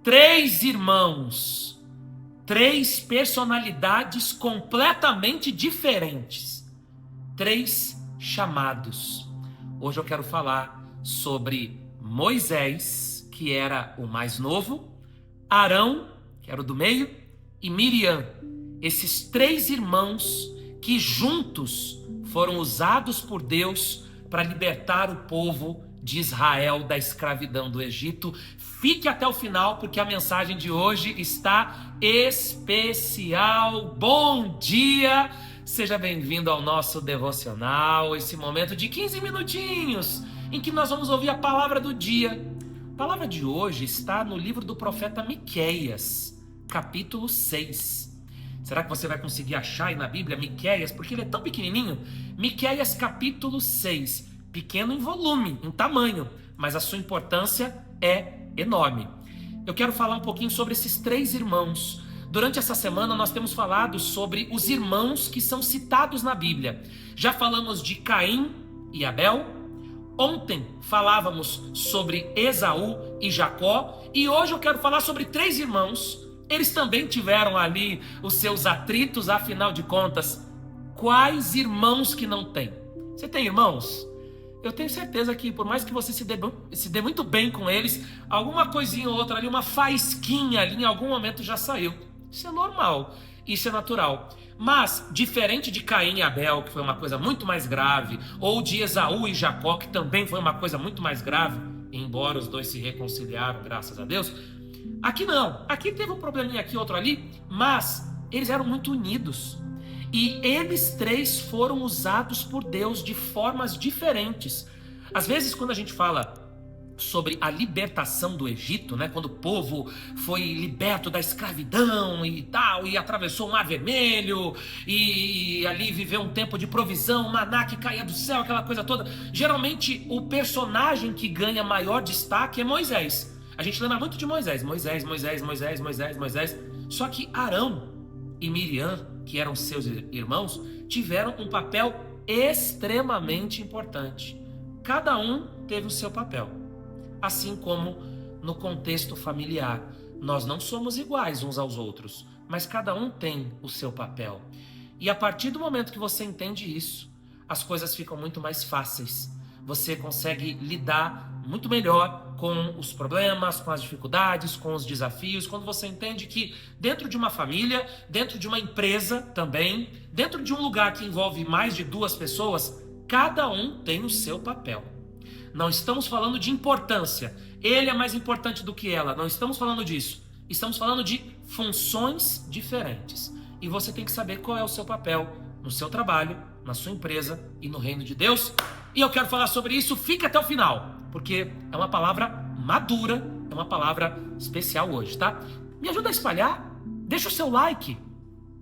três irmãos, três personalidades completamente diferentes, três chamados. Hoje eu quero falar sobre Moisés, que era o mais novo, Arão, que era o do meio, e Miriam, esses três irmãos que juntos foram usados por Deus para libertar o povo de Israel da escravidão do Egito. Fique até o final, porque a mensagem de hoje está especial. Bom dia! Seja bem-vindo ao nosso devocional, esse momento de 15 minutinhos, em que nós vamos ouvir a palavra do dia. A palavra de hoje está no livro do profeta Miqueias, capítulo 6. Será que você vai conseguir achar aí na Bíblia Miqueias? Porque ele é tão pequenininho. Miqueias, capítulo 6. Pequeno em volume, em tamanho, mas a sua importância é enorme. Eu quero falar um pouquinho sobre esses três irmãos. Durante essa semana nós temos falado sobre os irmãos que são citados na Bíblia. Já falamos de Caim e Abel. Ontem falávamos sobre Esaú e Jacó. E hoje eu quero falar sobre três irmãos. Eles também tiveram ali os seus atritos, afinal de contas. Quais irmãos que não tem? Você tem irmãos? Eu tenho certeza que por mais que você se dê muito bem com eles, alguma coisinha ou outra ali, uma faísquinha ali em algum momento já saiu. Isso é normal, isso é natural. Mas, diferente de Caim e Abel, que foi uma coisa muito mais grave, ou de Esaú e Jacó, que também foi uma coisa muito mais grave, embora os dois se reconciliaram, graças a Deus, aqui não. Aqui teve um probleminha aqui, outro ali, mas eles eram muito unidos. E eles três foram usados por Deus de formas diferentes. Às vezes, quando a gente fala sobre a libertação do Egito, né, quando o povo foi liberto da escravidão e tal, e atravessou o Mar Vermelho, e ali viveu um tempo de provisão, maná que caía do céu, aquela coisa toda, geralmente o personagem que ganha maior destaque é Moisés. A gente lembra muito de Moisés. Só que Arão e Miriam, que eram seus irmãos, tiveram um papel extremamente importante. Cada um teve o seu papel. Assim como no contexto familiar, nós não somos iguais uns aos outros, mas cada um tem o seu papel. E a partir do momento que você entende isso, as coisas ficam muito mais fáceis. Você consegue lidar muito melhor com os problemas, com as dificuldades, com os desafios, quando você entende que dentro de uma família, dentro de uma empresa também, dentro de um lugar que envolve mais de duas pessoas, cada um tem o seu papel. Não estamos falando de importância, ele é mais importante do que ela, não estamos falando disso. Estamos falando de funções diferentes. E você tem que saber qual é o seu papel no seu trabalho, na sua empresa e no reino de Deus. E eu quero falar sobre isso, fica até o final, porque é uma palavra madura, é uma palavra especial hoje, tá? Me ajuda a espalhar, deixa o seu like,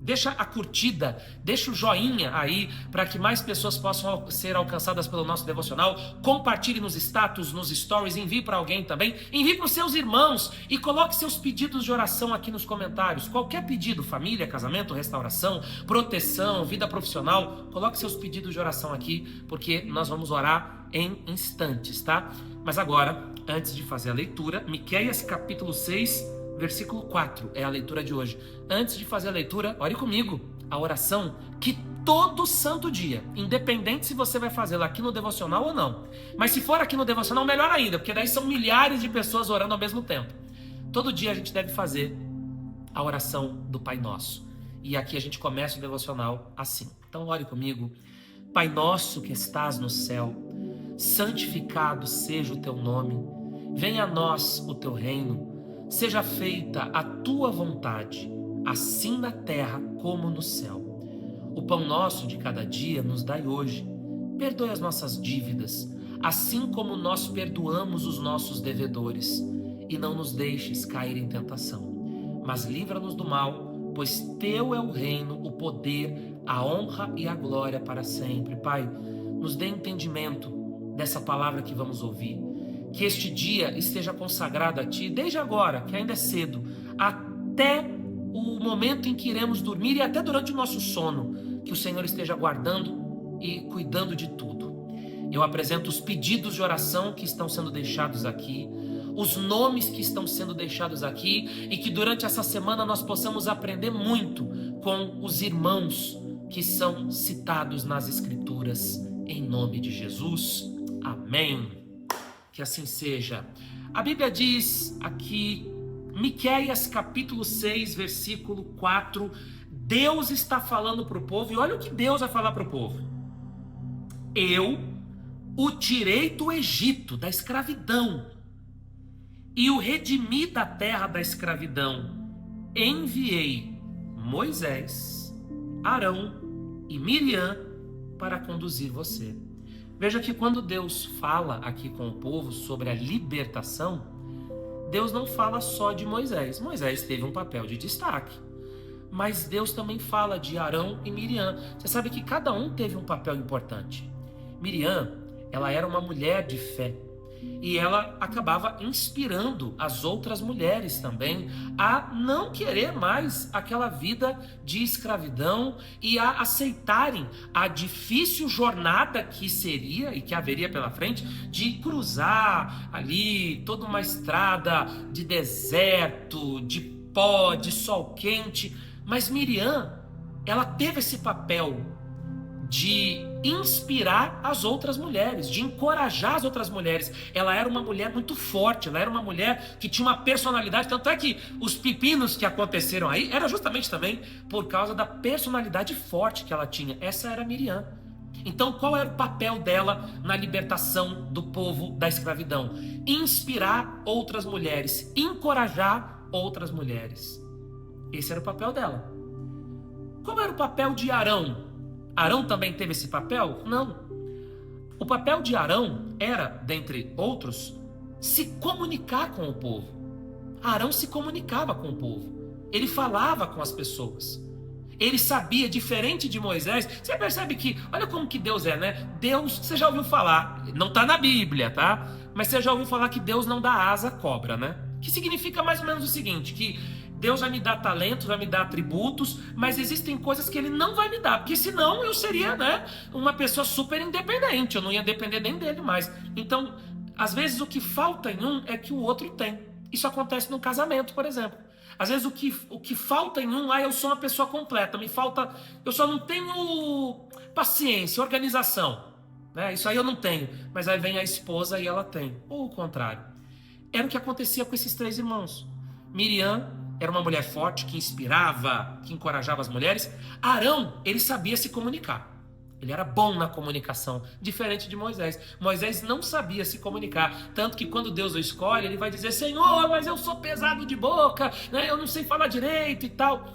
deixa a curtida, deixa o joinha aí, para que mais pessoas possam ser alcançadas pelo nosso devocional. Compartilhe nos status, nos stories, envie para alguém também, envie para os seus irmãos e coloque seus pedidos de oração aqui nos comentários. Qualquer pedido, família, casamento, restauração, proteção, vida profissional, coloque seus pedidos de oração aqui, porque nós vamos orar em instantes, tá? Mas agora, antes de fazer a leitura, Miqueias capítulo 6, versículo 4 é a leitura de hoje. Antes de fazer a leitura, ore comigo a oração que todo santo dia, independente se você vai fazê-la aqui no devocional ou não, mas se for aqui no devocional, melhor ainda, porque daí são milhares de pessoas orando ao mesmo tempo. Todo dia a gente deve fazer a oração do Pai Nosso. E aqui a gente começa o devocional assim. Então ore comigo. Pai nosso que estás no céu, santificado seja o teu nome. Venha a nós o teu reino. Seja feita a tua vontade, assim na terra como no céu. O pão nosso de cada dia nos dai hoje. Perdoe as nossas dívidas, assim como nós perdoamos os nossos devedores. E não nos deixes cair em tentação, mas livra-nos do mal, pois teu é o reino, o poder, a honra e a glória para sempre. Pai, nos dê entendimento dessa palavra que vamos ouvir. Que este dia esteja consagrado a Ti, desde agora, que ainda é cedo, até o momento em que iremos dormir e até durante o nosso sono, que o Senhor esteja guardando e cuidando de tudo. Eu apresento os pedidos de oração que estão sendo deixados aqui, os nomes que estão sendo deixados aqui e que durante essa semana nós possamos aprender muito com os irmãos que são citados nas Escrituras, em nome de Jesus. Amém. Que assim seja. A Bíblia diz aqui, Miqueias capítulo 6, versículo 4, Deus está falando para o povo, e olha o que Deus vai falar para o povo. Eu o tirei do Egito, da escravidão, e o redimi da terra da escravidão. Enviei Moisés, Arão e Miriam para conduzir você. Veja que quando Deus fala aqui com o povo sobre a libertação, Deus não fala só de Moisés. Moisés teve um papel de destaque, mas Deus também fala de Arão e Miriam. Você sabe que cada um teve um papel importante. Miriam, ela era uma mulher de fé, e ela acabava inspirando as outras mulheres também a não querer mais aquela vida de escravidão e a aceitarem a difícil jornada que seria e que haveria pela frente de cruzar ali toda uma estrada de deserto, de pó, de sol quente. Mas Miriam, ela teve esse papel de inspirar as outras mulheres, de encorajar as outras mulheres. Ela era uma mulher muito forte, ela era uma mulher que tinha uma personalidade, tanto é que os pepinos que aconteceram aí era justamente também por causa da personalidade forte que ela tinha. Essa era Miriam. Então, qual era o papel dela na libertação do povo da escravidão? Inspirar outras mulheres, encorajar outras mulheres. Esse era o papel dela. Qual era o papel de Arão? Arão também teve esse papel? Não. O papel de Arão era, dentre outros, se comunicar com o povo. Arão se comunicava com o povo. Ele falava com as pessoas. Ele sabia, diferente de Moisés. Você percebe que, olha como que Deus é, né? Deus, você já ouviu falar, não está na Bíblia, tá? Mas você já ouviu falar que Deus não dá asa à cobra, né? Que significa mais ou menos o seguinte, que Deus vai me dar talentos, vai me dar atributos, mas existem coisas que Ele não vai me dar, porque senão eu seria, né, uma pessoa super independente, eu não ia depender nem dele mais. Então, às vezes o que falta em um é que o outro tem. Isso acontece no casamento, por exemplo. Às vezes o que falta em um, eu sou uma pessoa completa, me falta, eu só não tenho paciência, organização, né? Isso aí eu não tenho, mas aí vem a esposa e ela tem, ou o contrário. Era o que acontecia com esses três irmãos. Miriam era uma mulher forte, que inspirava, que encorajava as mulheres. Arão, ele sabia se comunicar. Ele era bom na comunicação, diferente de Moisés. Moisés não sabia se comunicar, tanto que quando Deus o escolhe, ele vai dizer: Senhor, mas eu sou pesado de boca, né? Eu não sei falar direito e tal.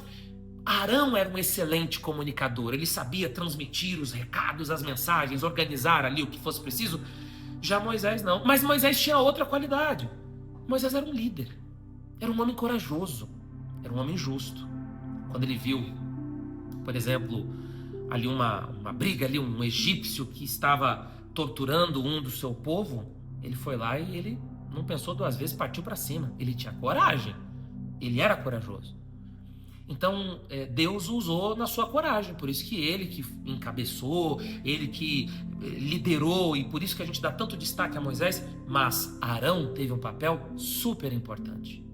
Arão era um excelente comunicador, ele sabia transmitir os recados, as mensagens, organizar ali o que fosse preciso. Já Moisés não, mas Moisés tinha outra qualidade. Moisés era um líder. Era um homem corajoso, era um homem justo. Quando ele viu, por exemplo, ali uma briga, ali um egípcio que estava torturando um do seu povo, ele foi lá e ele não pensou duas vezes, partiu para cima. Ele tinha coragem, ele era corajoso. Então, Deus o usou na sua coragem, por isso que ele que encabeçou, ele que liderou, e por isso que a gente dá tanto destaque a Moisés, mas Arão teve um papel super importante.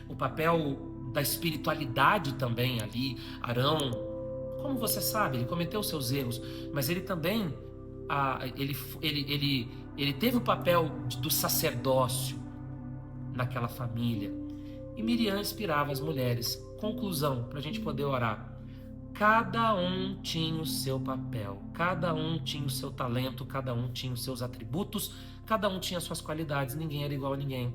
O papel da espiritualidade também ali. Arão, como você sabe, ele cometeu seus erros, mas ele também ele teve o papel do sacerdócio naquela família. E Miriam inspirava as mulheres. Conclusão, para a gente poder orar: cada um tinha o seu papel, cada um tinha o seu talento, cada um tinha os seus atributos, cada um tinha as suas qualidades, ninguém era igual a ninguém.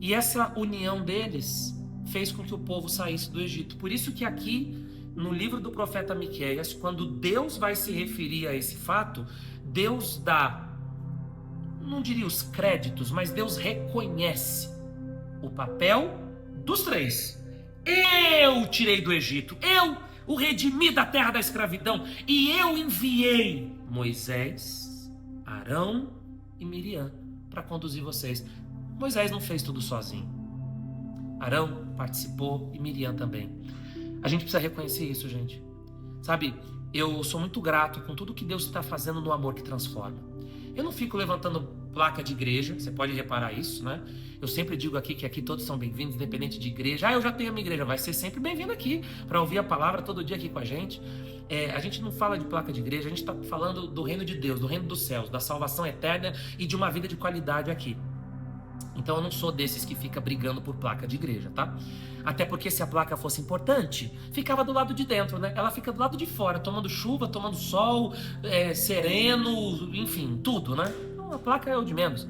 E essa união deles fez com que o povo saísse do Egito. Por isso que aqui, no livro do profeta Miqueias, quando Deus vai se referir a esse fato, Deus dá, não diria os créditos, mas Deus reconhece o papel dos três. Eu o tirei do Egito, eu o redimi da terra da escravidão, e eu enviei Moisés, Arão e Miriam para conduzir vocês. Moisés não fez tudo sozinho. Arão participou e Miriam também. A gente precisa reconhecer isso, gente. Sabe, eu sou muito grato com tudo que Deus está fazendo no amor que transforma. Eu não fico levantando placa de igreja, você pode reparar isso, né? Eu sempre digo aqui que aqui todos são bem-vindos, independente de igreja. Eu já tenho a minha igreja, vai ser sempre bem-vindo aqui, para ouvir a palavra todo dia aqui com a gente. A gente não fala de placa de igreja, a gente está falando do reino de Deus, do reino dos céus, da salvação eterna e de uma vida de qualidade aqui. Então eu não sou desses que fica brigando por placa de igreja, tá? Até porque se a placa fosse importante, ficava do lado de dentro, né? Ela fica do lado de fora, tomando chuva, tomando sol, sereno, enfim, tudo, né? Então, a placa é o de menos.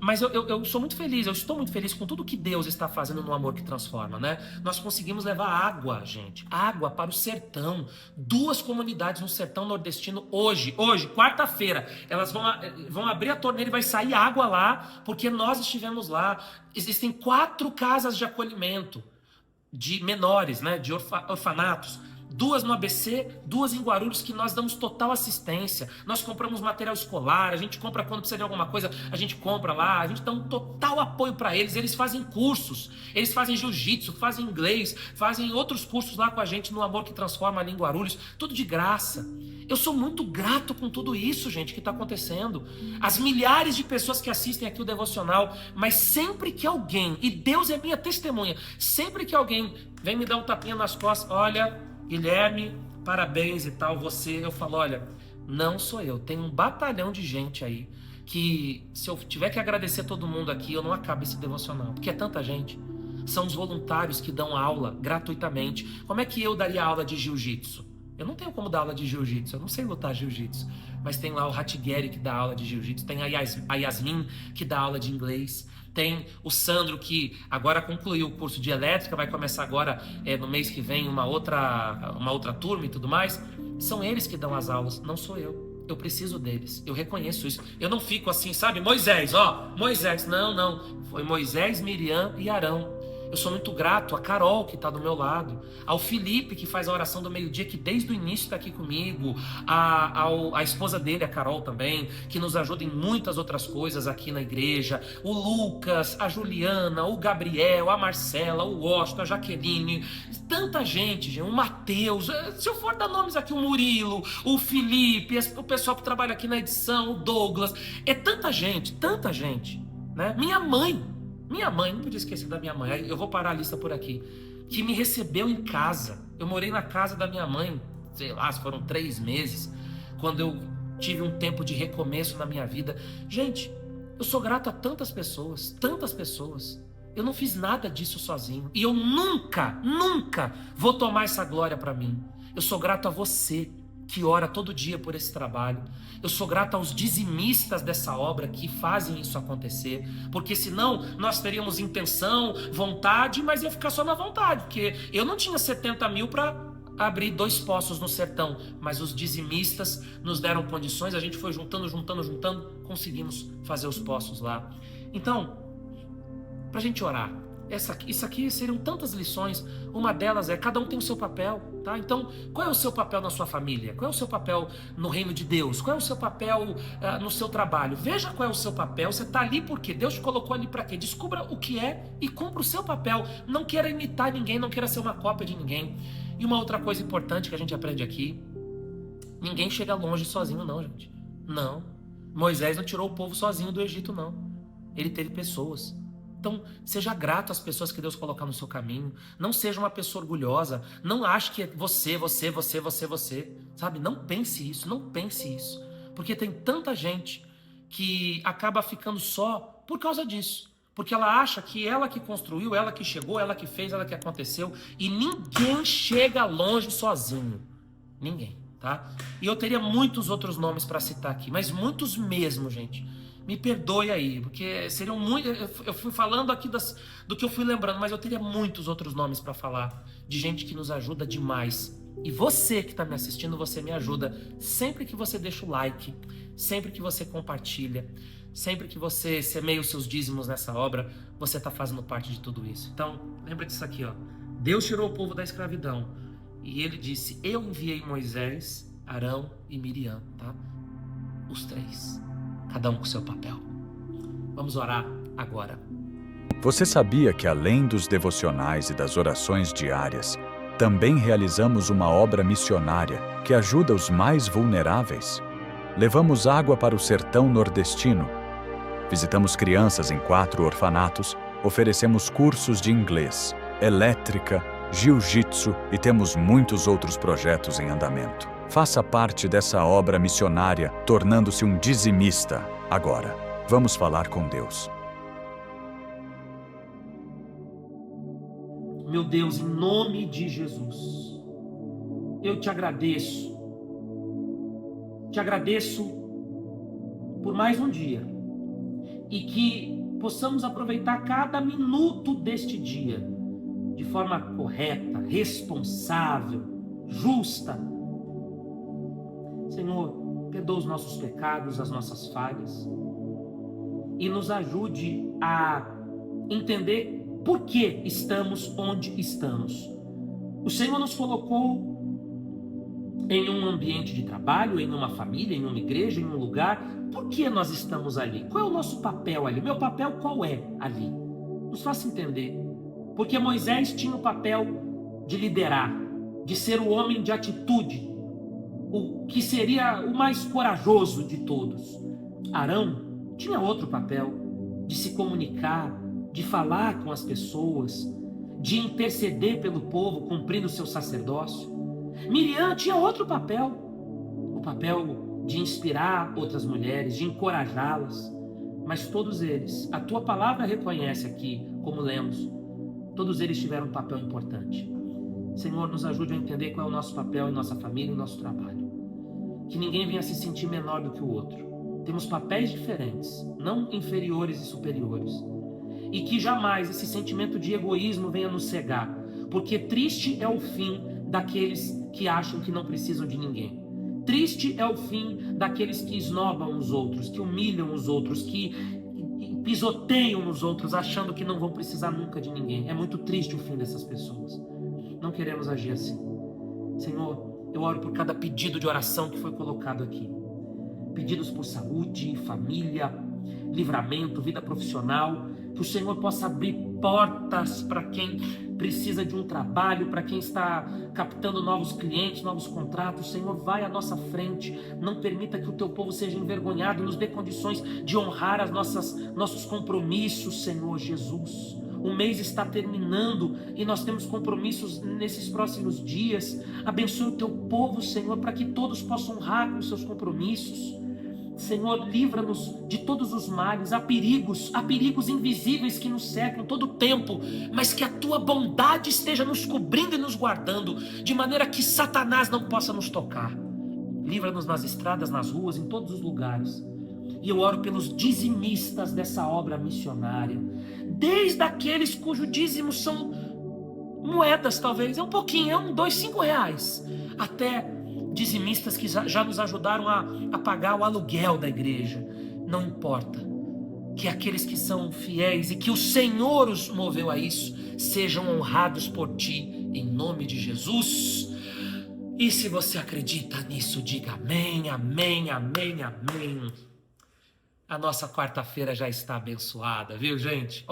Mas eu sou muito feliz, eu estou muito feliz com tudo que Deus está fazendo no Amor que Transforma, né? Nós conseguimos levar água, gente, água para o sertão. 2 comunidades no sertão nordestino hoje, quarta-feira, elas vão abrir a torneira e vai sair água lá, porque nós estivemos lá. Existem 4 casas de acolhimento de menores, né? De orfanatos. 2 no ABC, 2 em Guarulhos, que nós damos total assistência. Nós compramos material escolar, a gente compra quando precisa de alguma coisa, a gente compra lá, a gente dá um total apoio para eles. Eles fazem cursos, eles fazem jiu-jitsu, fazem inglês, fazem outros cursos lá com a gente no Amor que Transforma ali em Guarulhos, tudo de graça. Eu sou muito grato com tudo isso, gente, que está acontecendo. As milhares de pessoas que assistem aqui o devocional, mas sempre que alguém, e Deus é minha testemunha, sempre que alguém vem me dar um tapinha nas costas, olha, Guilherme, parabéns e tal, eu falo, olha, não sou eu, tem um batalhão de gente aí, que se eu tiver que agradecer todo mundo aqui, eu não acabo esse devocional, porque é tanta gente. São os voluntários que dão aula gratuitamente. Como é que eu daria aula de jiu-jitsu? Eu não tenho como dar aula de jiu-jitsu, eu não sei lutar jiu-jitsu, mas tem lá o Hatgeri que dá aula de jiu-jitsu, tem a Yasmin que dá aula de inglês, tem o Sandro que agora concluiu o curso de elétrica, vai começar agora no mês que vem uma outra turma e tudo mais. São eles que dão as aulas, não sou eu. Eu preciso deles, eu reconheço isso. Eu não fico assim, sabe, Moisés, não. Foi Moisés, Miriam e Arão. Eu sou muito grato a Carol, que está do meu lado, ao Felipe, que faz a oração do meio-dia, que desde o início está aqui comigo, a esposa dele, a Carol também, que nos ajuda em muitas outras coisas aqui na igreja, o Lucas, a Juliana, o Gabriel, a Marcela, o Washington, a Jaqueline, tanta gente, o Matheus, se eu for dar nomes aqui, o Murilo, o Felipe, o pessoal que trabalha aqui na edição, o Douglas, é tanta gente, né? Minha mãe, não podia esquecer da minha mãe, eu vou parar a lista por aqui, que me recebeu em casa. Eu morei na casa da minha mãe, sei lá, foram 3 meses, quando eu tive um tempo de recomeço na minha vida. Gente, eu sou grato a tantas pessoas. Eu não fiz nada disso sozinho, e eu nunca vou tomar essa glória para mim. Eu sou grato a você, que ora todo dia por esse trabalho. Eu sou grato aos dizimistas dessa obra que fazem isso acontecer, porque senão nós teríamos intenção, vontade, mas ia ficar só na vontade, porque eu não tinha 70 mil para abrir 2 poços no sertão, mas os dizimistas nos deram condições, a gente foi juntando, conseguimos fazer os poços lá. Então, para a gente orar, isso aqui seriam tantas lições. Uma delas é, cada um tem o seu papel, tá? Então, qual é o seu papel na sua família? Qual é o seu papel no reino de Deus? Qual é o seu papel no seu trabalho? Veja qual é o seu papel. Você está ali por quê? Deus te colocou ali para quê? Descubra o que é e cumpra o seu papel. Não queira imitar ninguém, não queira ser uma cópia de ninguém. E uma outra coisa importante que a gente aprende aqui, ninguém chega longe sozinho não, gente. Não. Moisés não tirou o povo sozinho do Egito, não. Ele teve pessoas. Então, seja grato às pessoas que Deus colocar no seu caminho. Não seja uma pessoa orgulhosa. Não ache que é você. Sabe? Não pense isso. Porque tem tanta gente que acaba ficando só por causa disso. Porque ela acha que ela que construiu, ela que chegou, ela que fez, ela que aconteceu. E ninguém chega longe sozinho. Ninguém, tá? E eu teria muitos outros nomes para citar aqui. Mas muitos mesmo, gente. Me perdoe aí, porque seriam muito. Eu fui falando aqui do que eu fui lembrando, mas eu teria muitos outros nomes para falar, de gente que nos ajuda demais. E você que está me assistindo, você me ajuda sempre que você deixa o like, sempre que você compartilha, sempre que você semeia os seus dízimos nessa obra, você está fazendo parte de tudo isso. Então, lembra disso aqui, ó. Deus tirou o povo da escravidão e ele disse: eu enviei Moisés, Arão e Miriam, tá? Os 3. Cada um com seu papel. Vamos orar agora. Você sabia que além dos devocionais e das orações diárias, também realizamos uma obra missionária que ajuda os mais vulneráveis? Levamos água para o sertão nordestino. Visitamos crianças em 4 orfanatos, oferecemos cursos de inglês, elétrica, jiu-jitsu e temos muitos outros projetos em andamento. Faça parte dessa obra missionária, tornando-se um dizimista. Agora, vamos falar com Deus. Meu Deus, em nome de Jesus, eu te agradeço. Te agradeço por mais um dia e que possamos aproveitar cada minuto deste dia de forma correta, responsável, justa. Senhor, perdoa os nossos pecados, as nossas falhas e nos ajude a entender por que estamos onde estamos. O Senhor nos colocou em um ambiente de trabalho, em uma família, em uma igreja, em um lugar. Por que nós estamos ali? Qual é o nosso papel ali? Meu papel qual é ali? Nos faça entender. Porque Moisés tinha o papel de liderar, de ser o homem de atitude, o que seria o mais corajoso de todos. Arão tinha outro papel, de se comunicar, de falar com as pessoas, de interceder pelo povo, cumprindo o seu sacerdócio. Miriam tinha outro papel, o papel de inspirar outras mulheres, de encorajá-las. Mas todos eles, a tua palavra reconhece aqui, como lemos, todos eles tiveram um papel importante. Senhor, nos ajude a entender qual é o nosso papel em nossa família, em nosso trabalho. Que ninguém venha se sentir menor do que o outro. Temos papéis diferentes, não inferiores e superiores. E que jamais esse sentimento de egoísmo venha nos cegar, porque triste é o fim daqueles que acham que não precisam de ninguém. Triste é o fim daqueles que esnobam os outros, que humilham os outros, que pisoteiam os outros, achando que não vão precisar nunca de ninguém. É muito triste o fim dessas pessoas. Não queremos agir assim. Senhor, eu oro por cada pedido de oração que foi colocado aqui. Pedidos por saúde, família, livramento, vida profissional. Que o Senhor possa abrir portas para quem precisa de um trabalho, para quem está captando novos clientes, novos contratos. Senhor, vai à nossa frente. Não permita que o teu povo seja envergonhado. Nos dê condições de honrar as nossos compromissos, Senhor Jesus. O mês está terminando e nós temos compromissos nesses próximos dias. Abençoe o teu povo, Senhor, para que todos possam honrar com os seus compromissos. Senhor, livra-nos de todos os males. Há perigos invisíveis que nos cercam todo o tempo, mas que a tua bondade esteja nos cobrindo e nos guardando, de maneira que Satanás não possa nos tocar. Livra-nos nas estradas, nas ruas, em todos os lugares. E eu oro pelos dizimistas dessa obra missionária, desde aqueles cujo dízimo são moedas, talvez, é um pouquinho, é R$1, R$5, até dizimistas que já nos ajudaram a pagar o aluguel da igreja. Não importa, que aqueles que são fiéis e que o Senhor os moveu a isso, sejam honrados por ti, em nome de Jesus. E se você acredita nisso, diga amém, amém, amém, amém. A nossa quarta-feira já está abençoada, viu, gente?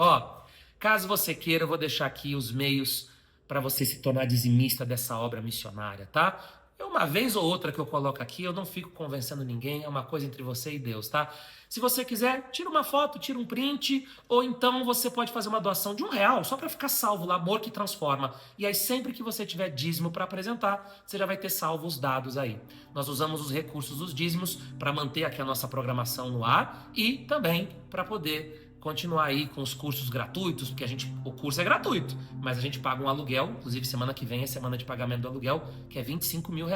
Caso você queira, eu vou deixar aqui os meios para você se tornar dizimista dessa obra missionária, tá? Uma vez ou outra que eu coloco aqui, eu não fico convencendo ninguém, é uma coisa entre você e Deus, tá? Se você quiser, tira uma foto, tira um print, ou então você pode fazer uma doação de R$1, só para ficar salvo lá, Amor que Transforma. E aí sempre que você tiver dízimo para apresentar, você já vai ter salvo os dados aí. Nós usamos os recursos dos dízimos para manter aqui a nossa programação no ar e também para poder continuar aí com os cursos gratuitos, porque o curso é gratuito, mas a gente paga um aluguel, inclusive semana que vem é semana de pagamento do aluguel, que é R$25 mil,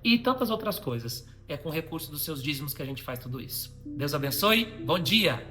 e tantas outras coisas. É com recurso dos seus dízimos que a gente faz tudo isso. Deus abençoe, bom dia!